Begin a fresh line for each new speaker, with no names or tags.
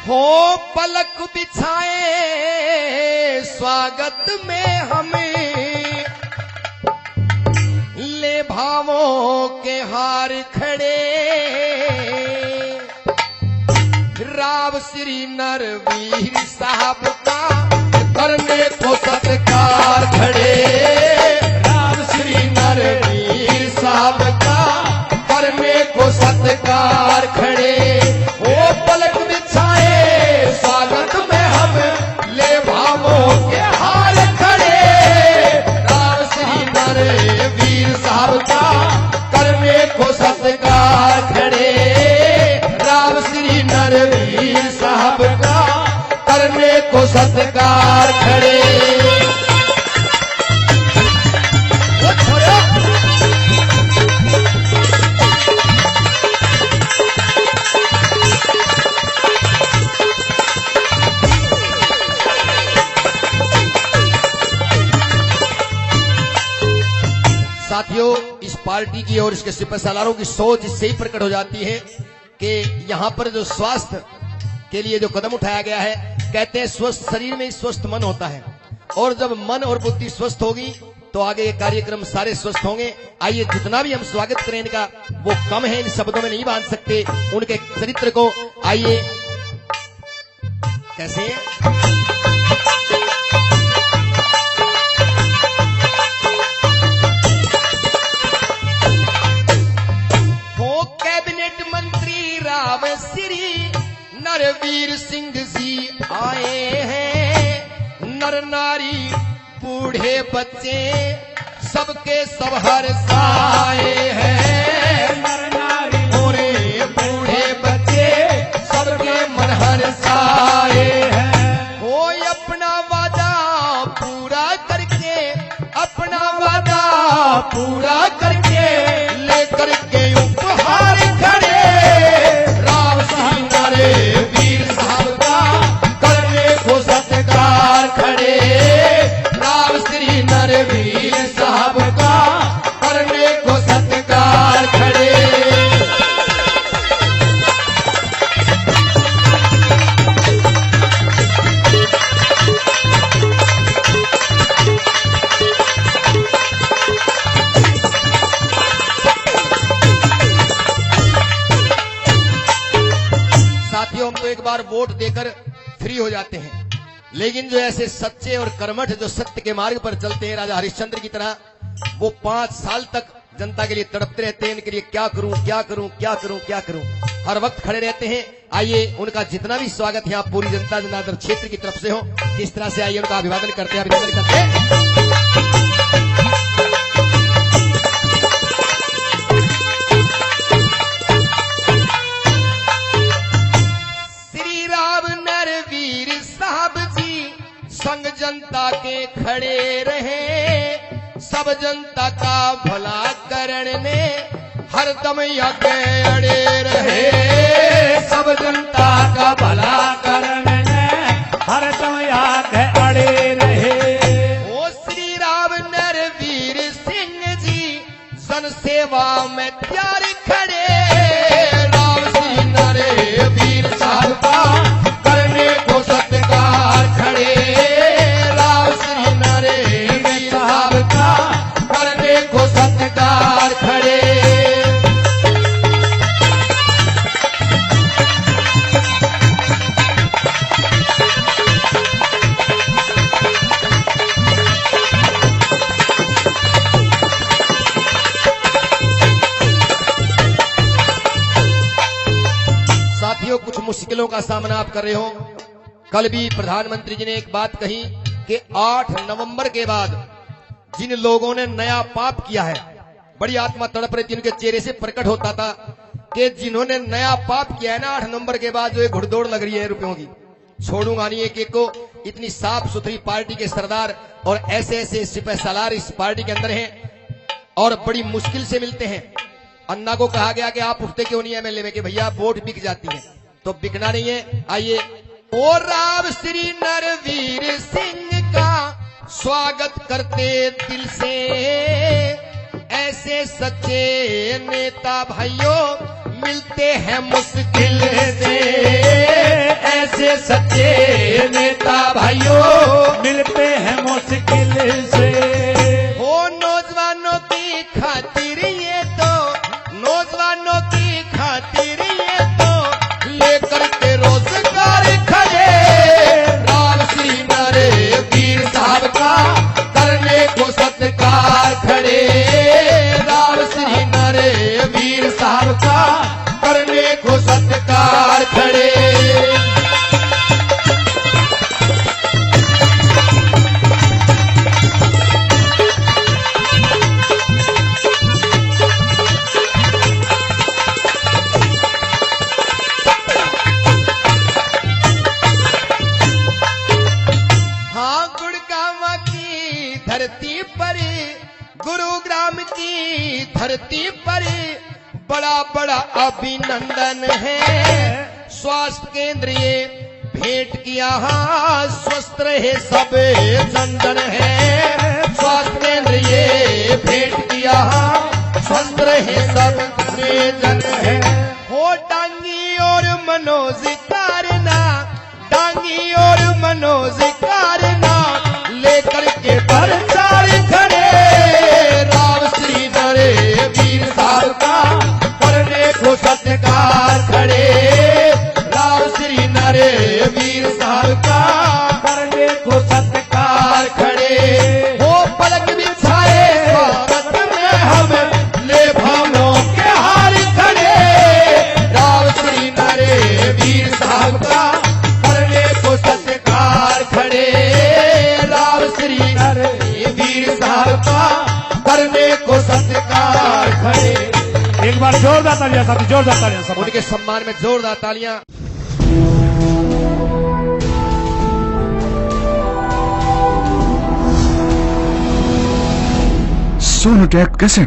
हो पलक बिछाए स्वागत में हमें, ले भावों के हार खड़े, राव श्री नरवीर साहब का करने को सत्कार खड़े, राव श्री नरवीर साहब का करने को सत्कार खड़े। ओ पलक बिछाए स्वागत में हम, ले भावों के हार खड़े, राव श्री नरवीर साहब का करने को सत्कार खड़े, राव श्री नरवीर साहब का करने को सत्कार खड़े। साथियों, इस पार्टी की और इसके सिपह सालारों की सोच इससे ही प्रकट हो जाती है कि यहाँ पर जो स्वास्थ्य के लिए जो कदम उठाया गया है, कहते हैं स्वस्थ शरीर में ही स्वस्थ मन होता है, और जब मन और बुद्धि स्वस्थ होगी तो आगे ये कार्यक्रम सारे स्वस्थ होंगे। आइए, जितना भी हम स्वागत करें इनका वो कम है, इन शब्दों में नहीं बांध सकते उनके चरित्र को। आइए, कैसे राव श्री नरवीर सिंह जी आए हैं, नर नारी बूढ़े बच्चे सबके सब हर्षाए हैं, नर नारी बूढ़े बच्चे सबके मन हर्षाए हैं। वो अपना वादा पूरा करके, अपना वादा पूरा करके लेकर के उपहार खड़े, वीर साहब का करने को सत्कार खड़े, राव श्री नरवीर साहब का करने को सत्कार खड़े। साथियों, हम तो एक बार वोट देकर फ्री हो जाते हैं, लेकिन जो ऐसे सच्चे और कर्मठ जो सत्य के मार्ग पर चलते हैं, राजा हरिश्चंद्र की तरह, वो 5 साल तक जनता के लिए तड़पते रहते हैं, इनके लिए क्या करूं क्या करूं क्या करूं क्या करूं, हर वक्त खड़े रहते हैं। आइए, उनका जितना भी स्वागत यहाँ पूरी जनता जनार्दन क्षेत्र की तरफ से हो, किस तरह से आइए उनका अभिवादन करते हैं, अभिवादन करते हैं। संग जनता के खड़े रहे, सब जनता का भला करने हरदम आगे अड़े रहे, सब जनता का भला करने हरदम आगे अड़े रहे। ओ श्री राव नरवीर सिंह जी जन सेवा में त्यार खड़े, राव श्री नरवीर साहब का करने को सत्कार खड़े, करने को सत्कार खड़े। साथियों, कुछ मुश्किलों का सामना आप कर रहे हो। कल भी प्रधानमंत्री जी ने एक बात कही कि 8 नवंबर के बाद जिन लोगों ने नया पाप किया है, बड़ी आत्मा तड़प रही थी, उनके चेहरे से प्रकट होता था कि जिन्होंने नया पाप किया है ना 8 नंबर के बाद जो एक घुड़दौड़ लग रही है रुपयों की, छोड़ूंगा नहीं एक एक को। इतनी साफ सुथरी पार्टी के सरदार और ऐसे ऐसे सिपह सालार इस पार्टी के अंदर हैं और बड़ी मुश्किल से मिलते हैं। अन्ना को कहा गया कि आप उठते क्यों नहीं एमएलए में, कि भैया वोट बिक जाती है, तो बिकना नहीं है। आइए, ओ राव श्री नरवीर सिंह का स्वागत करते दिल से, ऐसे सच्चे नेता भाइयों मिलते हैं मुश्किल से, ऐसे
ये सच्चे नेता भाइयों मिलते हैं मुश्किल से।
हो नौजवानों की खातिर ये तो, नौजवानों की खातिर ये तो लेकर के रोजगार खड़े, राम श्री नरे वीर साहब का करने को सत्कार खड़े, राम श्री नरे वीर साहब का करने को सत्कार खड़े। धरती पर, गुरुग्राम की धरती पर बड़ा बड़ा अभिनंदन है। स्वास्थ्य केंद्र ये भेंट किया, स्वस्थ रहे सब जनजन है। स्वास्थ्य केंद्र ये भेंट किया, स्वस्थ रहे सब जन है। हो डांगी और मनोज कारना, डांगी और मनोज कारना लेकर के प्रचार खड़े, राम श्री नरे वीर साहब का करने को सत्कार खड़े, राम श्री नरे वीर साहब का करने को सत्कार खड़े। हो पलक बिछाए स्वागत में हम ले भावों के हार खड़े, राम श्री नरे वीर साहब का करने को सत्कार खड़े, वीर साहब का करने को सत्कार खड़े।
एक बार जोरदार तालियां साथी, जोरदार तालियां सब।
उनके सम्मान में जोरदार तालियां।
सोनोटेक कैसेट।